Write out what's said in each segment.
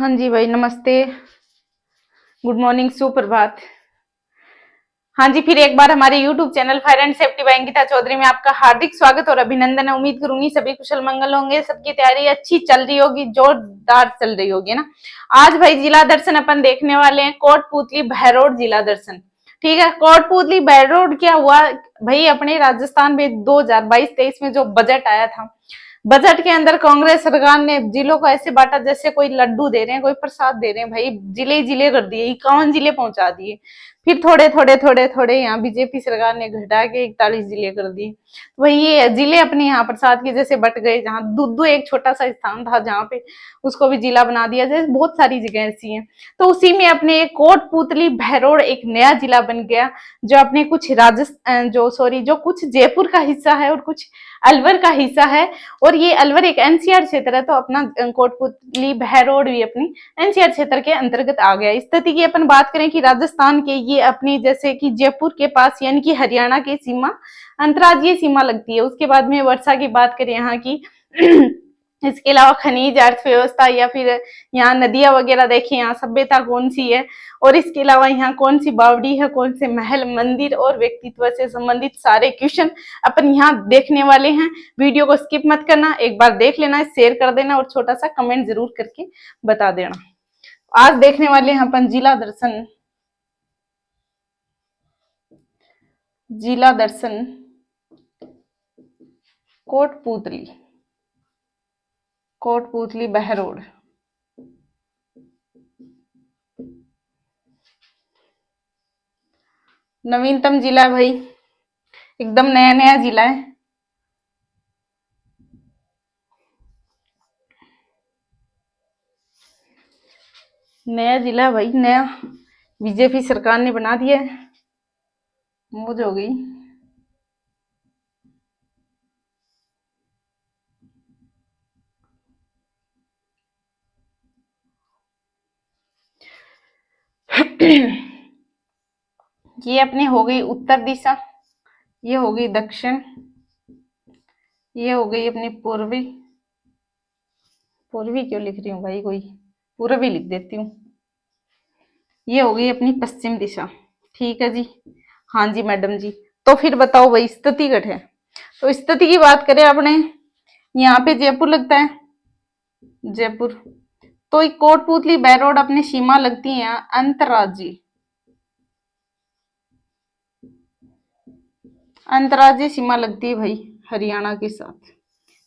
हाँ जी भाई, नमस्ते। गुड मॉर्निंग, सुप्रभात। हाँ जी, फिर एक बार हमारे YouTube channel fire and safety by Ankita Chaudhary में आपका हार्दिक स्वागत और अभिनंदन है। उम्मीद करूंगी सभी कुशल मंगल होंगे, सबकी तैयारी अच्छी चल रही होगी, जोरदार चल रही होगी ना। आज भाई जिला दर्शन अपन देखने वाले हैं, कोटपूतली बहरोड जिला दर्शन। ठीक है, कोटपूतली बहरोड क्या हुआ भाई, अपने राजस्थान में 2022-23 में जो बजट आया था, बजट के अंदर कांग्रेस सरकार ने जिलों को ऐसे बांटा जैसे कोई लड्डू दे रहे हैं, कोई प्रसाद दे रहे हैं। भाई जिले जिले कर दिए, 51 जिले पहुंचा दिए। फिर थोड़े थोड़े थोड़े थोड़े यहाँ बीजेपी सरकार ने घटा के 41 जिले कर दिए। वही ये जिले अपने यहाँ प्रसाद के जैसे बट गए, जहाँ दुद्दू एक छोटा सा स्थान था जहाँ पे उसको भी जिला बना दिया। जैसे बहुत सारी जगह ऐसी हैं, तो उसी में अपने कोटपूतली बहरोड एक नया जिला बन गया, जो अपने कुछ राजस्थान जो कुछ जयपुर का हिस्सा है और कुछ अलवर का हिस्सा है। और ये अलवर एक एनसीआर क्षेत्र है, तो अपना कोटपूतली बहरोड भी अपनी एनसीआर क्षेत्र के अंतर्गत आ गया। स्थिति की अपन बात करें कि राजस्थान के ये अपनी जैसे कि जयपुर के पास यानी कि हरियाणा की सीमा, अंतर्राज्यीय सीमा लगती है। उसके बाद में वर्षा की बात करें यहाँ की इसके अलावा खनिज अर्थव्यवस्था या फिर यहाँ नदियां वगैरह देखें, यहाँ सभ्यता कौन सी है, और इसके अलावा यहाँ कौन सी बावड़ी है, कौन से महल मंदिर और व्यक्तित्व से संबंधित सारे क्वेश्चन अपन यहाँ देखने वाले हैं। वीडियो को स्किप मत करना, एक बार देख लेना, शेयर कर देना और छोटा सा कमेंट जरूर करके बता देना। आज देखने वाले हैं अपन जिला दर्शन, जिला दर्शन कोटपूतली, कोटपूतली बहरोड। नवीनतम जिला है भाई, एकदम नया नया जिला है। नया जिला है भाई, नया बीजेपी सरकार ने बना दिया है, मौज हो गई। ये अपनी हो गई उत्तर दिशा, ये हो गई दक्षिण, ये हो गई अपनी पूर्वी। पूर्वी क्यों लिख रही हूँ भाई, कोई पूर्वी लिख देती हूँ। ये हो गई अपनी पश्चिम दिशा। ठीक है जी, हाँ जी मैडम जी। तो फिर बताओ भाई, स्थितिगत है तो स्थिति की बात करें अपने, यहाँ पे जयपुर लगता है, जयपुर। तो एक कोटपूतली बहरोड अपनी सीमा लगती है अंतर्राज्यीय, अंतर्राज्यीय सीमा लगती है भाई हरियाणा के साथ।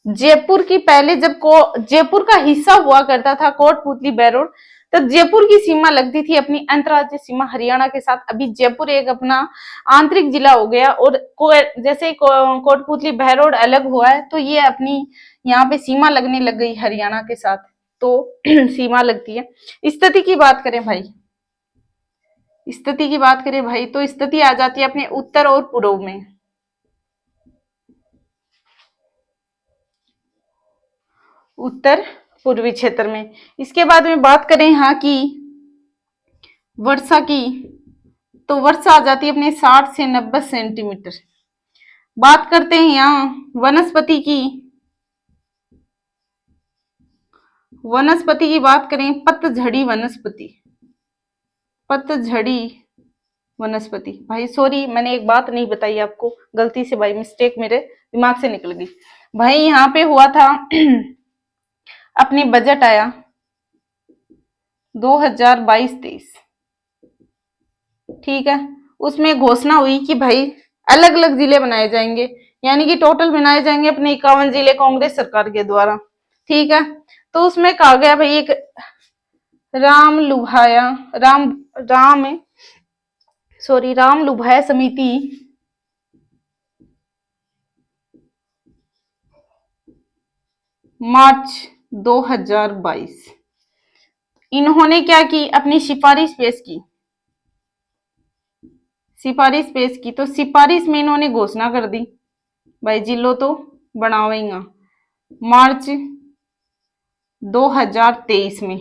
जयपुर की पहले जब जयपुर का हिस्सा हुआ करता था कोटपूतली बहरोड, तो जयपुर की सीमा लगती थी अपनी अंतर्राज्यीय सीमा हरियाणा के साथ। अभी जयपुर एक अपना आंतरिक जिला हो गया और जैसे कोटपूतली बहरोड अलग हुआ है, तो ये अपनी यहाँ पे सीमा लगने लग गई हरियाणा के साथ, तो सीमा लगती है। स्थिति की बात करें भाई, स्थिति की बात करें भाई, तो स्थिति आ जाती है अपने उत्तर और पूर्व में, उत्तर पूर्वी क्षेत्र में। इसके बाद में बात करें यहाँ की वर्षा की, तो वर्षा आ जाती है अपने 60 से 90 सेंटीमीटर। बात करते हैं यहाँ वनस्पति की, वनस्पति की बात करें, पतझड़ी वनस्पति, पतझड़ी वनस्पति। भाई सॉरी, मैंने एक बात नहीं बताई आपको, गलती से भाई मिस्टेक मेरे दिमाग से निकल गई। भाई यहाँ पे हुआ था अपनी बजट आया 2022-23, ठीक है। उसमें घोषणा हुई कि भाई अलग अलग जिले बनाए जाएंगे, यानी कि टोटल बनाए जाएंगे अपने 51 जिले कांग्रेस सरकार के द्वारा, ठीक है। तो उसमें कहा गया भाई एक राम लुभाया, राम लुभाया समिति मार्च 2022, इन्होंने क्या की, अपनी सिफारिश पेश की, सिफारिश पेश की। तो सिफारिश में इन्होंने घोषणा कर दी भाई जिलो तो बनावेगा। मार्च 2023 में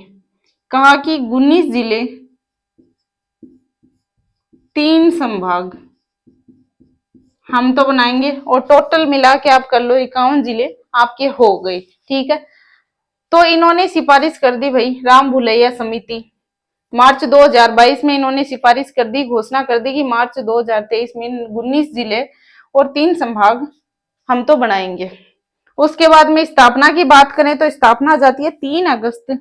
कहा कि 19 जिले, 3 संभाग हम तो बनाएंगे, और टोटल मिला के आप कर लो 51 जिले आपके हो गए, ठीक है। तो इन्होंने सिफारिश कर दी भाई राम भुलैया समिति। मार्च 2022 में इन्होंने सिफारिश कर दी, घोषणा कर दी कि मार्च 2023 में 19 जिले और 3 संभाग हम तो बनाएंगे। उसके बाद में स्थापना की बात करें तो स्थापना आ जाती है 3 अगस्त,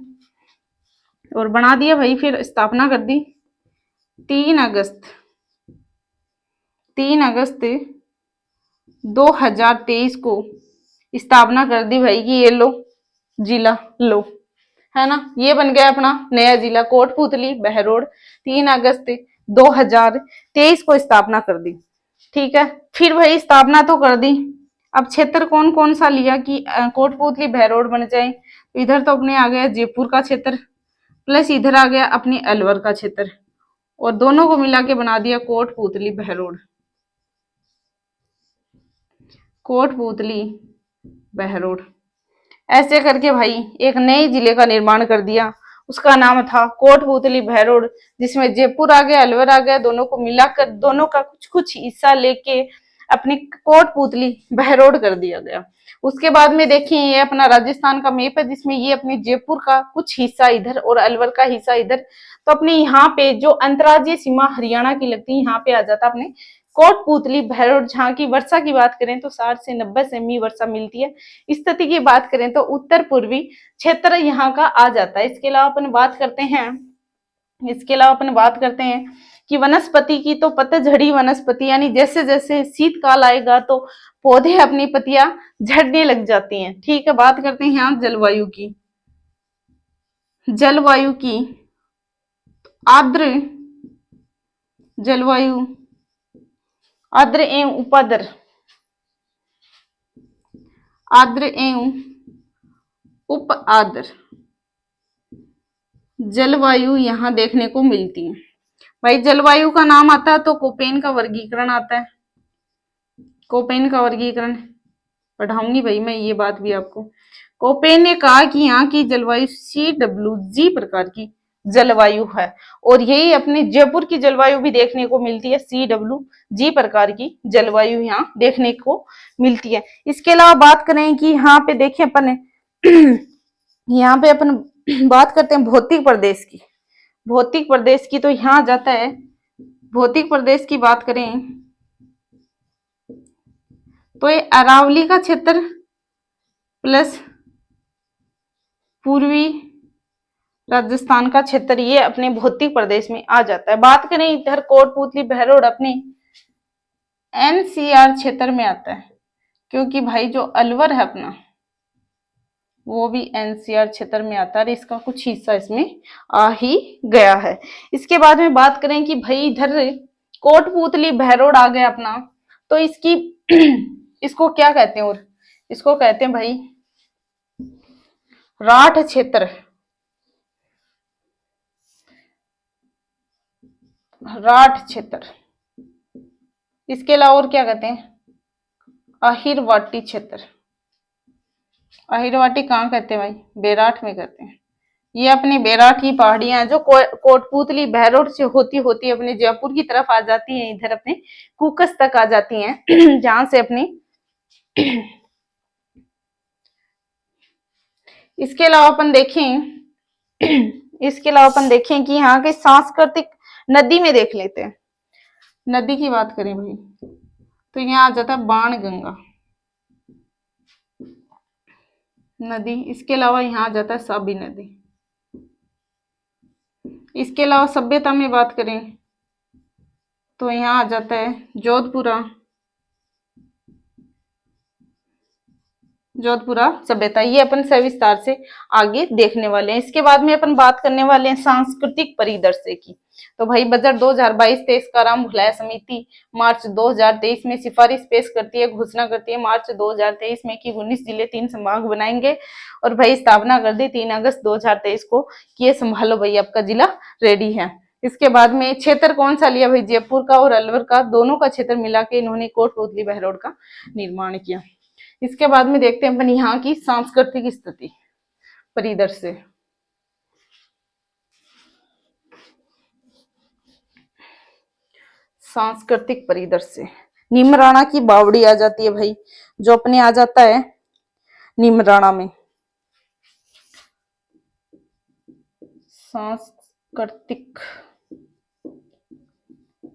और बना दिया भाई, फिर स्थापना कर दी 3 अगस्त 2023 को स्थापना कर दी भाई कि ये लो जिला लो, है ना। ये बन गया अपना नया जिला कोटपूतली बहरोड। 3 अगस्त 2023 को स्थापना कर दी। ठीक है, फिर भाई स्थापना तो कर दी, अब क्षेत्र कौन कौन सा लिया कि कोटपूतली बहरोड बन जाए। इधर तो अपने आ गया जयपुर का क्षेत्र, प्लस इधर आ गया अपनी अलवर का क्षेत्र, और दोनों को मिला के बना दिया कोटपूतली बहरोड। कोटपूतली बहरोड ऐसे करके भाई एक नए जिले का निर्माण कर दिया, उसका नाम था कोटपूतली बहरोड, जिसमें जयपुर आ गया अलवर आ गया, दोनों को मिलाकर दोनों का कुछ कुछ हिस्सा लेके अपनी कोटपूतली बहरोड कर दिया गया। उसके बाद में देखिए ये अपना राजस्थान का मैप है, जिसमें ये अपने जयपुर का कुछ हिस्सा इधर और अलवर का हिस्सा इधर, तो अपने यहाँ पे जो अंतर्राज्यीय सीमा हरियाणा की लगती है यहाँ पे आ जाता अपने कोटपूतली बहरोड। जहाँ की वर्षा की बात करें तो 60 से 90 सेमी वर्षा मिलती है। स्थिति की बात करें तो उत्तर पूर्वी क्षेत्र यहाँ का आ जाता है। इसके अलावा अपन बात करते हैं कि वनस्पति की, तो पतझड़ी वनस्पति, यानी जैसे जैसे शीतकाल आएगा तो पौधे अपनी पत्तियां झड़ने लग जाती हैं। ठीक है, बात करते हैं यहाँ जलवायु की। आर्द्र जलवायु, आर्द्र एवं उपाद्र, आर्द्र एवं उप आर्द्र जलवायु यहाँ देखने को मिलती है। भाई जलवायु का नाम आता है तो कोपेन का वर्गीकरण आता है। कोपेन का वर्गीकरण पढ़ाऊंगी भाई मैं ये बात भी आपको। कोपेन ने कहा कि यहाँ की जलवायु CWG प्रकार की जलवायु है, और यही अपने जयपुर की जलवायु भी देखने को मिलती है। CWG प्रकार की जलवायु यहाँ देखने को मिलती है। इसके अलावा बात करें कि यहाँ पे देखिए अपन यहाँ पे अपन बात करते हैं भौतिक प्रदेश की। भौतिक प्रदेश की तो यहाँ जाता है, भौतिक प्रदेश की बात करें तो ये अरावली का क्षेत्र प्लस पूर्वी राजस्थान का क्षेत्र, ये अपने भौतिक प्रदेश में आ जाता है। बात करें इधर कोटपूतली बहरोड अपने NCR क्षेत्र में आता है, क्योंकि भाई जो अलवर है अपना वो भी NCR क्षेत्र में आता है, इसका कुछ हिस्सा इसमें आ ही गया है। इसके बाद में बात करें कि भाई इधर कोटपूतली बहरोड आ गया अपना, तो इसकी इसको क्या कहते हैं, और इसको कहते हैं भाई राठ क्षेत्र। राठ क्षेत्र, इसके अलावा और क्या कहते हैं, अहिरवाटी क्षेत्र। अहिरवाटी कहाँ कहते हैं भाई, बेराठ में कहते हैं। ये अपनी बेराठ की पहाड़ियां हैं जो कोटपूतली बहरोड से होती होती अपने जयपुर की तरफ आ जाती हैं, इधर अपने कुकस तक आ जाती हैं जहां से अपनी इसके अलावा अपन देखें कि यहाँ के सांस्कृतिक नदी में देख लेते हैं। नदी की बात करें भाई तो यहाँ आ जाता है बाणगंगा नदी। इसके अलावा यहाँ आ जाता है साबी नदी। इसके अलावा सभ्यता में बात करें तो यहाँ आ जाता है जोधपुरा सभ्यता। ये अपन सविस्तार से आगे देखने वाले हैं। इसके बाद में अपन बात करने वाले हैं सांस्कृतिक परिदृश्य की। तो भाई बजट 2022-23 का राम भुलाया समिति मार्च 2023 में सिफारिश पेश करती है, घोषणा करती है मार्च 2023 में कि 19 जिले 3 संभाग बनाएंगे, और भाई स्थापना कर दी 3 अगस्त 2023 को कि ये संभालो भाई आपका जिला रेडी है। इसके बाद में क्षेत्र कौन सा लिया भाई, जयपुर का और अलवर का दोनों का क्षेत्र मिला के इन्होंने कोटपूतली बहरोड का निर्माण किया। इसके बाद में देखते हैं अपन यहाँ की सांस्कृतिक स्थिति परिदृश्य। सांस्कृतिक परिदृश्य नीमराणा की बावड़ी आ जाती है भाई, जो अपने आ जाता है नीमराणा में। सांस्कृतिक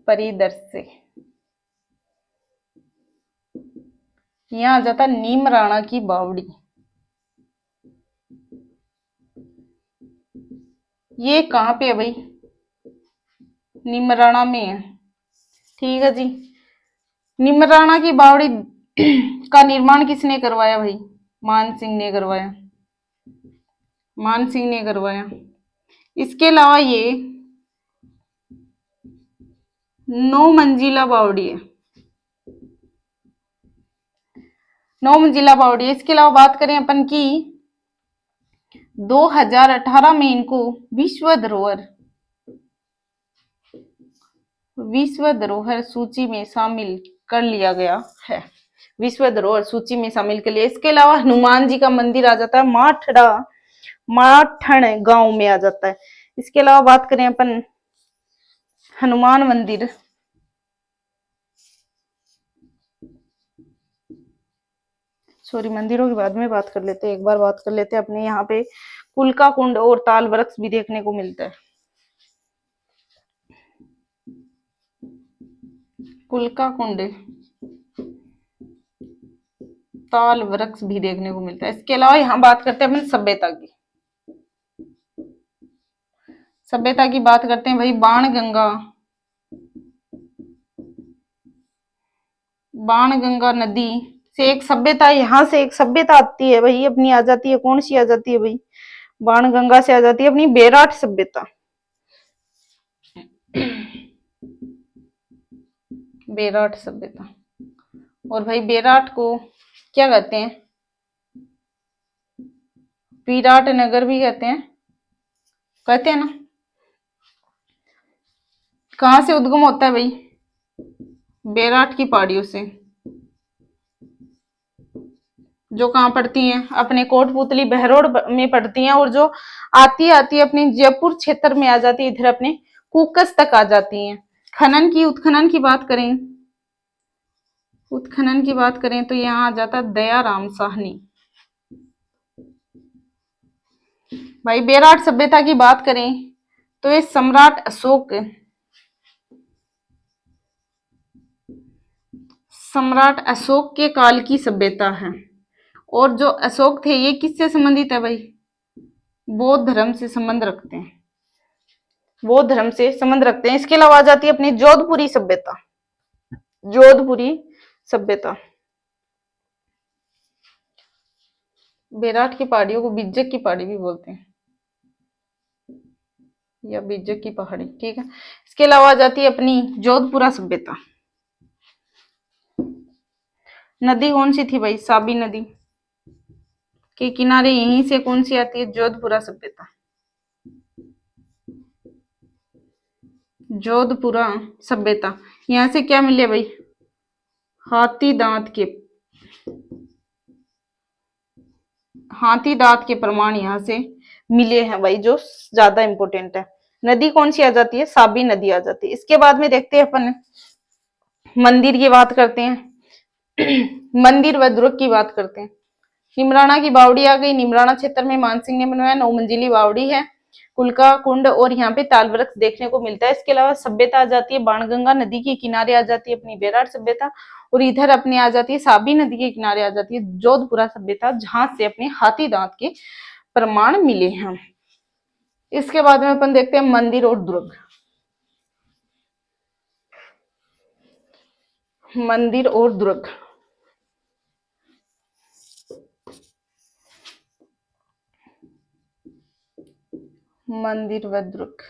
परिदृश्य, यहाँ आ जाता नीमराणा की बावड़ी। ये कहाँ पे है भाई? नीमराणा में है। ठीक है जी। नीमराणा की बावड़ी का निर्माण किसने करवाया भाई? मान सिंह ने करवाया। मान सिंह ने करवाया। इसके अलावा ये 9 मंजिला बावड़ी है। 9 मंजिला बावड़ी है। इसके अलावा बात करें अपन की 2018 में इनको विश्व धरोहर सूची में शामिल कर लिया गया है। विश्व धरोहर सूची में शामिल कर लिया। इसके अलावा हनुमान जी का मंदिर आ जाता है माठण गांव में आ जाता है। इसके अलावा बात करें अपन हनुमान मंदिर, सॉरी मंदिरों के बाद में बात कर लेते हैं। एक बार बात कर लेते हैं अपने यहाँ पे कुलका कुंड और ताल वृक्ष भी देखने को मिलता है। कुलका कुंड, ताल वृक्ष भी देखने को मिलता है। इसके अलावा यहाँ बात करते हैं अपन सभ्यता की। सभ्यता की बात करते हैं भाई बाणगंगा नदी से एक सभ्यता, यहाँ से एक सभ्यता आती है भाई अपनी, आ जाती है। कौन सी आ जाती है भाई? बाणगंगा से आ जाती है अपनी बेराट सभ्यता। बेराट सभ्यता। और भाई बेराट को क्या कहते हैं? विराट नगर भी कहते हैं ना। कहां से उद्गम होता है भाई? बेराट की पहाड़ियों से, जो कहाँ पड़ती हैं? अपने कोटपुतली बहरोड में पड़ती हैं, और जो आती आती अपने जयपुर क्षेत्र में आ जाती है, इधर अपने कुकस तक आ जाती हैं। उत्खनन की बात करें तो यहाँ आ जाता दयाराम साहनी। भाई बेराट सभ्यता की बात करें तो ये सम्राट अशोक के काल की सभ्यता है। और जो अशोक थे ये किससे संबंधित है भाई? बौद्ध धर्म से संबंध रखते हैं। बौद्ध धर्म से संबंध रखते हैं। इसके अलावा आ जाती है अपनी जोधपुरी सभ्यता। जोधपुरी सभ्यता, बेराट की पहाड़ियों को बिज्जक की पहाड़ी भी बोलते हैं, या बिज्जक की पहाड़ी। ठीक है। इसके अलावा आ जाती है अपनी जोधपुरा सभ्यता। नदी कौन सी थी भाई? साबी नदी के किनारे यहीं से कौन सी आती है? जोधपुरा सभ्यता। जोधपुरा सभ्यता। यहां से क्या मिले भाई? हाथी दांत के प्रमाण यहां से मिले हैं भाई, जो ज्यादा इंपॉर्टेंट है। नदी कौन सी आ जाती है? साबी नदी आ जाती है। इसके बाद में देखते हैं अपन मंदिर की बात करते हैं। मंदिर व दुर्ग की बात करते हैं। निमराना की बावड़ी आ गई। निमराना क्षेत्र में मानसिंह ने बनवाया। 9 मंजिली बावड़ी है। कुलका कुंड और यहाँ पे ताल वृक्ष देखने को मिलता है। इसके अलावा सभ्यता आ जाती है बाणगंगा नदी के किनारे आ जाती है अपनी बेराट सभ्यता, और इधर अपने आ जाती है साबी नदी के किनारे आ जाती है जोधपुरा सभ्यता, जहां से अपने हाथी दांत के प्रमाण मिले हैं। इसके बाद में अपन देखते हैं मंदिर और दुर्ग। मंदिर और दुर्ग, मंदिर व दुर्ग।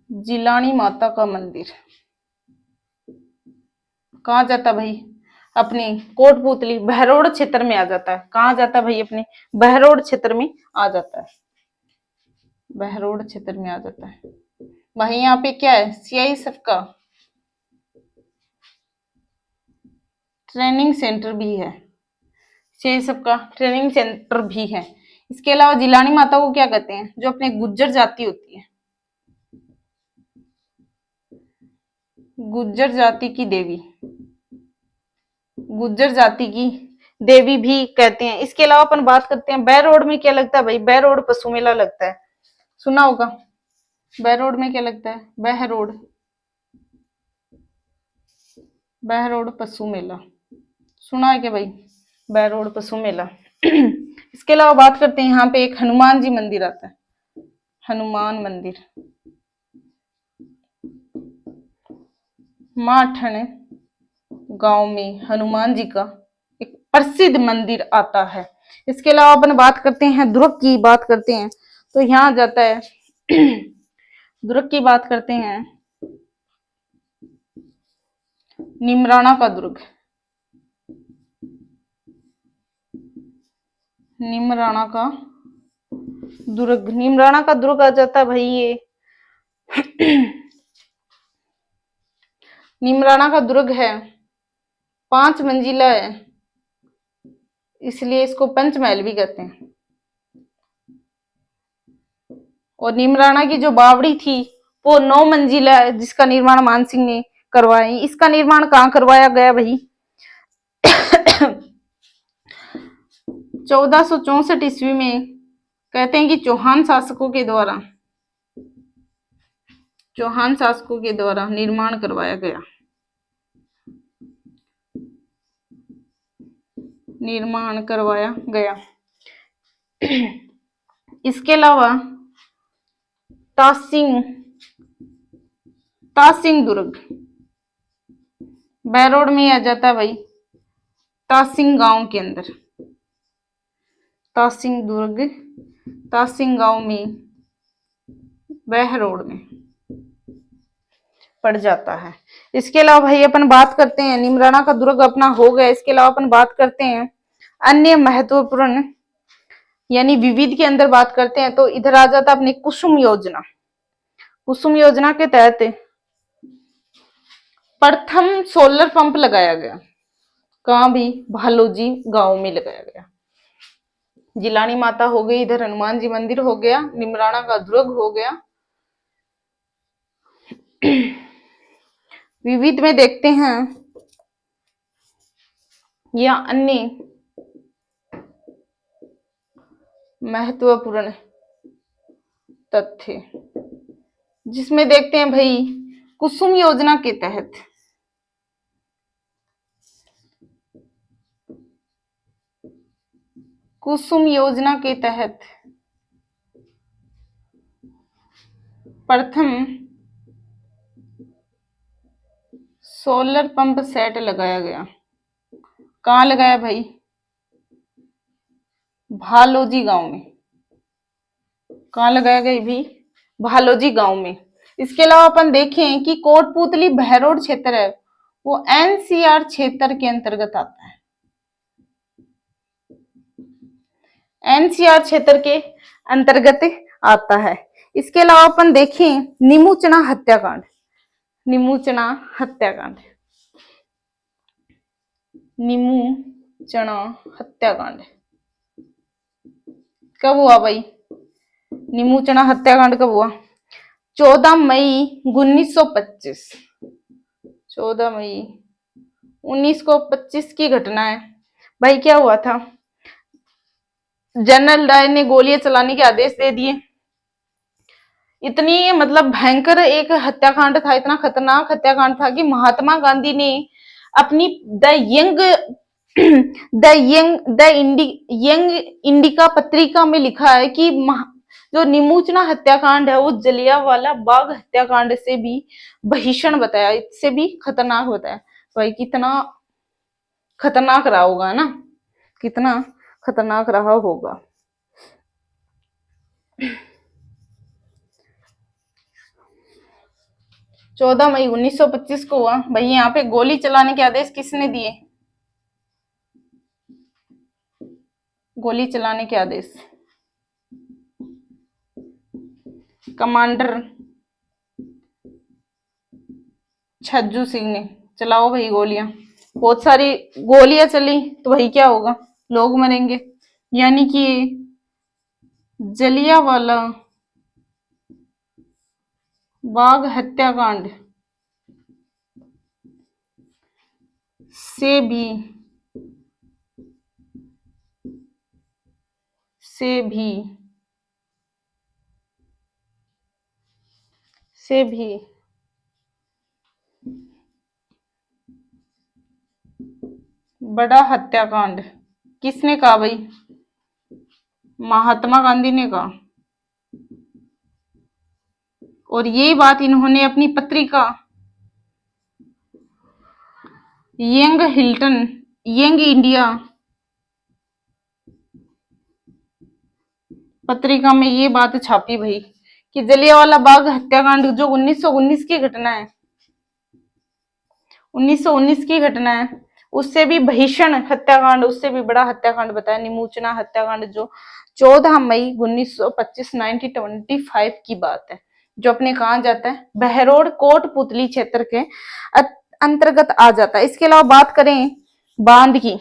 जिलानी माता का मंदिर कहाँ जाता भाई? अपनी कोटपुतली बहरोड क्षेत्र में आ जाता है। कहाँ जाता है भाई? अपने बहरोड क्षेत्र में आ जाता है। बहरोड क्षेत्र में आ जाता है। वहीं यहाँ पे क्या है? सीआईएसएफ का ट्रेनिंग सेंटर भी है। सीआईएसएफ का ट्रेनिंग सेंटर भी है। इसके अलावा जिलानी माता को क्या कहते हैं? जो अपने गुज्जर जाति होती है, गुज्जर जाति की देवी, गुज्जर जाति की देवी भी कहते हैं। इसके अलावा अपन बात करते हैं बैरोड में क्या लगता है भाई, बैरोड पशु मेला लगता है, सुना होगा। बैरोड में क्या लगता है, बहरोड, बहरोड पशु मेला, सुना है क्या भाई, बैरोड पशु मेला। इसके अलावा बात करते हैं, यहाँ पे एक हनुमान जी मंदिर आता है, हनुमान मंदिर, माठन गांव में हनुमान जी का एक प्रसिद्ध मंदिर आता है। इसके अलावा अपन बात करते हैं दुर्ग की, बात करते हैं तो यहाँ जाता है दुर्ग की बात करते हैं, निमराना का दुर्ग, निमराना का दुर्ग, निमराना का दुर्ग आ जाता है भाई ये निमराना का दुर्ग है, 5 मंजिला है, इसलिए इसको पंचमहल भी कहते हैं। और निमराना की जो बावड़ी थी वो 9 मंजिला है, जिसका निर्माण मान सिंह ने करवाया। इसका निर्माण कहाँ करवाया गया भाई, 1464 ईस्वी में, कहते हैं कि चौहान शासकों के द्वारा, चौहान शासकों के द्वारा निर्माण करवाया गया, निर्माण करवाया गया। इसके अलावा तासिंग, तासिंग दुर्ग बैरोड में आ जाता है भाई, तासिंग गांव के अंदर, तासिंग दुर्ग तासिंग गांव में बहरोड में पड़ जाता है। इसके अलावा भाई अपन बात करते हैं, निमराना का दुर्ग अपना हो गया। इसके अलावा अपन बात करते हैं अन्य महत्वपूर्ण यानी विविध के अंदर बात करते हैं, तो इधर आ जाता अपनी कुसुम योजना। कुसुम योजना के तहत प्रथम सोलर पंप लगाया गया, कहाँ भी, भालोजी गांव में लगाया गया। जिलानी माता हो गई, इधर हनुमान जी मंदिर हो गया, निमराना का दुर्ग हो गया। विविध में देखते हैं या अन्य महत्वपूर्ण तथ्य, जिसमें देखते हैं भाई कुसुम योजना के तहत, कुसुम योजना के तहत प्रथम सोलर पंप सेट लगाया गया। कहाँ लगाया भाई, भालोजी गांव में। कहाँ लगाया गया भी, भालोजी गांव में। इसके अलावा अपन देखें कि कोटपुतली बहरोड क्षेत्र है, वो एनसीआर क्षेत्र के अंतर्गत आता है, एनसीआर क्षेत्र के अंतर्गत आता है। इसके अलावा अपन देखें निमुचना हत्याकांड, निमुचना हत्याकांड, निमुचना हत्याकांड कब हुआ भाई, निमुचना हत्याकांड कब हुआ, 14 मई 1925, 14 मई 1925 की घटना है भाई। क्या हुआ था, जनरल डायर ने गोलियां चलाने के आदेश दे दिए। इतनी मतलब भयंकर एक हत्याकांड था, इतना खतरनाक हत्याकांड था कि महात्मा गांधी ने अपनी यंग इंडिका पत्रिका में लिखा है कि जो निमुचना हत्याकांड है वो जलियांवाला बाग हत्याकांड से भी भीषण बताया, इससे भी खतरनाक बताया। भाई कितना खतरनाक रहा होगा ना, कितना खतरनाक रहा होगा। 14 मई 1925 को हुआ भाई। यहाँ पे गोली चलाने के आदेश किसने दिए, गोली चलाने के आदेश कमांडर छज्जू सिंह ने। चलाओ भाई गोलियां, बहुत सारी गोलियां चली तो भाई क्या होगा, लोग मरेंगे। यानी कि जलियांवाला बाग हत्याकांड से भी से भी बड़ा हत्याकांड किसने कहा भाई? महात्मा गांधी ने कहा। और ये बात इन्होंने अपनी पत्रिका यंग इंडिया पत्रिका में ये बात छापी भाई कि जलियांवाला बाग हत्याकांड जो 1919 की घटना है, 1919 की घटना है, उससे भी भीषण हत्याकांड, उससे भी बड़ा हत्याकांड बताया निमूचना हत्याकांड, जो 14 मई 1925 1925 की बात है, जो अपने कहा जाता है बहरोड कोटपुतली क्षेत्र के अंतर्गत आ जाता है। इसके अलावा बात करें बांध की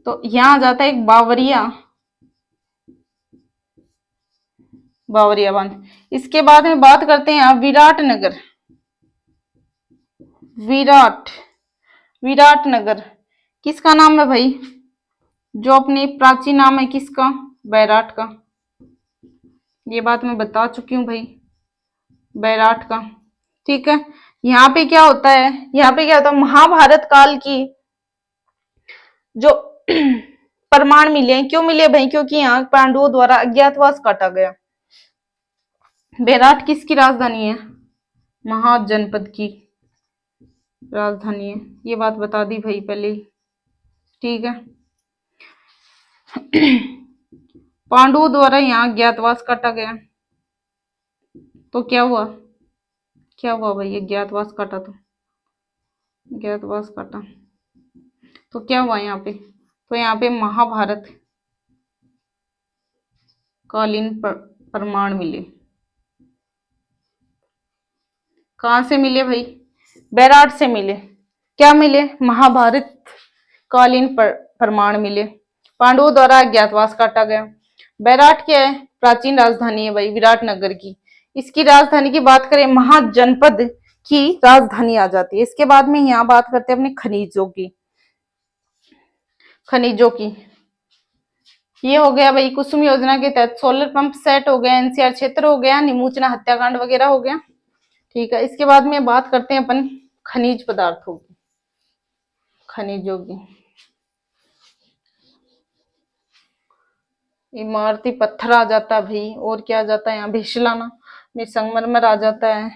तो यहां आ जाता है एक बावरिया बांध। इसके बाद में बात करते हैं आप विराट नगर किसका नाम है भाई? जो अपने प्राचीन नाम है किसका? बैराट का। ये बात मैं बता चुकी हूं भाई, बैराट का। ठीक है। यहाँ पे क्या होता है, महाभारत काल की जो प्रमाण मिले, क्यों मिले भाई? क्योंकि यहाँ पांडवों द्वारा अज्ञातवास काटा गया। बैराट किसकी राजधानी है? महाजनपद की राजधानी है। ये बात बता दी भाई पहले ही। ठीक है। पांडवों द्वारा यहाँ अज्ञातवास काटा गया, तो क्या हुआ भाई? अज्ञातवास काटा तो क्या हुआ यहाँ पे? तो यहाँ पे महाभारत कालीन प्रमाण मिले। कहां से मिले भाई? बैराट से मिले। क्या मिले? महाभारत कालीन प्रमाण मिले। पांडवों द्वारा अज्ञातवास काटा गया। बैराट क्या है? प्राचीन राजधानी है भाई, विराटनगर की। इसकी राजधानी की बात करें, महाजनपद की राजधानी आ जाती है। इसके बाद में यहाँ बात करते हैं अपने खनिजों की। ये हो गया भाई कुसुम योजना के तहत सोलर पंप सेट हो गया, एनसीआर क्षेत्र हो गया, निमूचना हत्याकांड वगैरह हो गया। ठीक है। इसके बाद में बात करते हैं अपन खनिज पदार्थों की, खनिजों की। इमारती पत्थर आ जाता है भाई, और क्या आ जाता है यहाँ? भिसलाना में संगमरमर आ जाता है।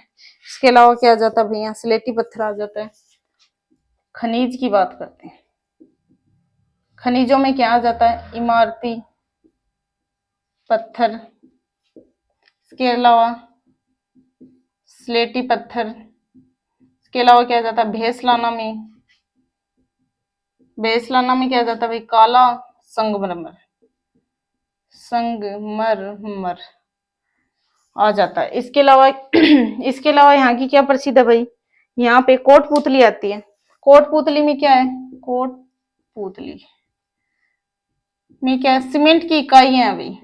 इसके अलावा क्या आ जाता है भाई? यहाँ स्लेटी पत्थर आ जाता है। खनिज की बात करते हैं। खनिजों में क्या आ जाता है? इमारती पत्थर, इसके अलावा स्लेटी पत्थर, इसके अलावा क्या आ जाता है? भेसलाना में क्या आ जाता है भाई? काला संगमरमर आ जाता है। इसके अलावा यहाँ की क्या प्रसिद्ध है भाई? यहाँ पे कोटपुतली आती है। कोटपुतली में क्या है? कोटपुतली में क्या है? सीमेंट की इकाइयां भाई,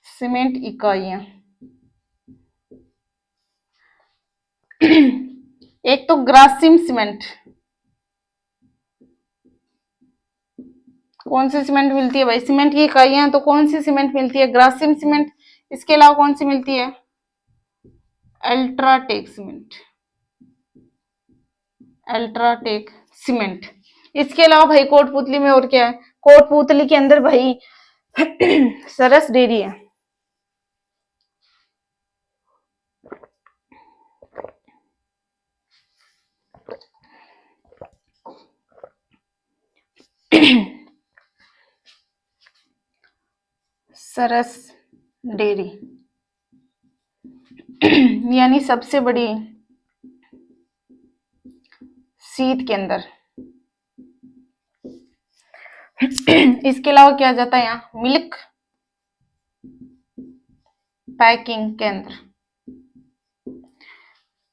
सीमेंट इकाइयां। एक तो ग्रासिम सीमेंट, कौन सी सीमेंट मिलती है भाई? सीमेंट की इकाइयां तो कौन सी सीमेंट मिलती है? ग्रासिम सीमेंट। इसके अलावा कौन सी मिलती है? UltraTech cement. इसके अलावा भाई कोटपुतली में और क्या है? कोटपुतली के अंदर भाई सरस डेयरी है। सरस डेयरी यानी सबसे बड़ी शीत के अंदर। इसके अलावा क्या जाता है यहाँ? मिल्क पैकिंग केंद्र।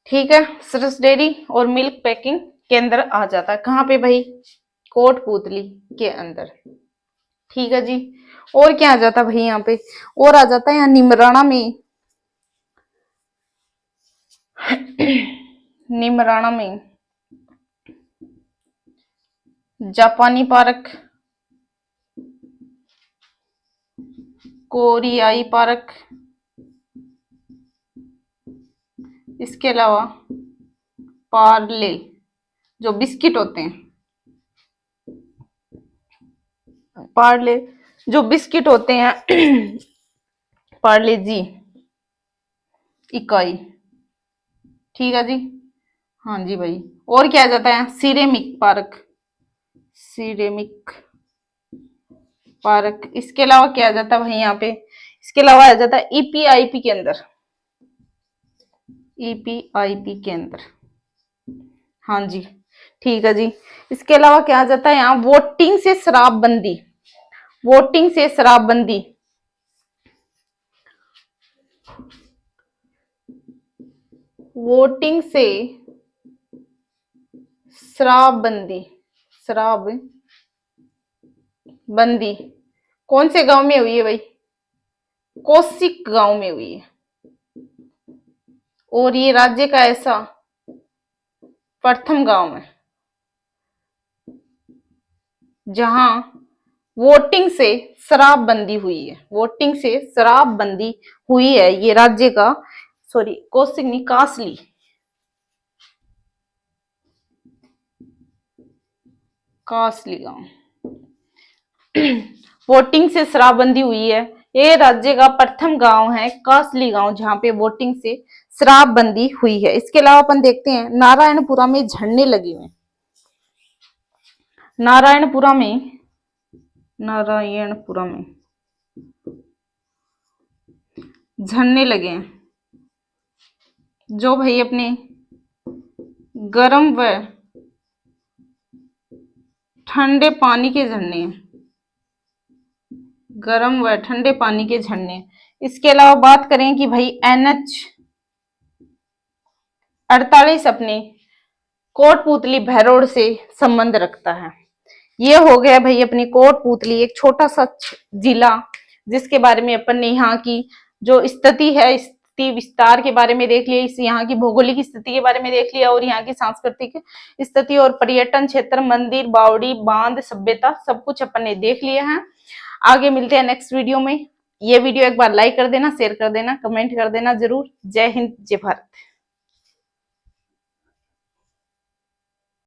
ठीक है। सरस डेयरी और मिल्क पैकिंग केंद्र आ जाता है कहाँ पे भाई? कोटपुतली के अंदर। ठीक है जी। और क्या आ जाता है भाई यहाँ पे? और आ जाता है यहाँ निमराना में जापानी पार्क कोरियाई पार्क, इसके अलावा पार्ले जो बिस्किट होते हैं, पार्ले जो बिस्किट होते हैं पार्ले जी इकाई। ठीक है जी। हाँ जी भाई। और क्या आ जाता है? Ceramic park, ceramic park. इसके अलावा क्या आ जाता है भाई यहाँ पे? इसके अलावा आ जाता है ईपीआईपी के अंदर, ईपीआईपी के अंदर। हाँ जी ठीक है जी। इसके अलावा क्या आ जाता है यहाँ? वोटिंग से शराबबंदी, वोटिंग से शराबबंदी, वोटिंग से शराबबंदी, शराब बंदी कौन से गांव में हुई है भाई? कौशिक गांव में हुई है। और ये राज्य का ऐसा प्रथम गांव है जहां वोटिंग से शराबबंदी हुई है, वोटिंग से शराबबंदी हुई है। ये राज्य का, सॉरी कौशिक नहीं, कासली, कासली गांव वोटिंग से शराबबंदी हुई है। ये राज्य का प्रथम गांव है कासली गांव, जहां पे वोटिंग से शराबबंदी हुई है। इसके अलावा अपन देखते हैं नारायणपुरा में झरने लगे हुए, नारायणपुरा में, नारायणपुरा में झरने लगे हैं जो भाई अपने गर्म व ठंडे पानी के झरने हैं, गर्म व ठंडे पानी के झरने। इसके अलावा बात करें कि भाई NH48 अपने कोटपुतली भैरोड से संबंध रखता है। ये हो गया भाई अपनी कोटपुतली, एक छोटा सा जिला जिसके बारे में अपन ने यहाँ की जो स्थिति है, स्थिति विस्तार के बारे में देख लिया, इस यहाँ की भौगोलिक स्थिति के बारे में देख लिया, और यहाँ की सांस्कृतिक स्थिति और पर्यटन क्षेत्र, मंदिर, बावड़ी, बांध, सभ्यता, सब कुछ अपन ने देख लिया है। आगे मिलते हैं नेक्स्ट वीडियो में। ये वीडियो एक बार लाइक कर देना, शेयर कर देना, कमेंट कर देना जरूर। जय हिंद, जय भारत।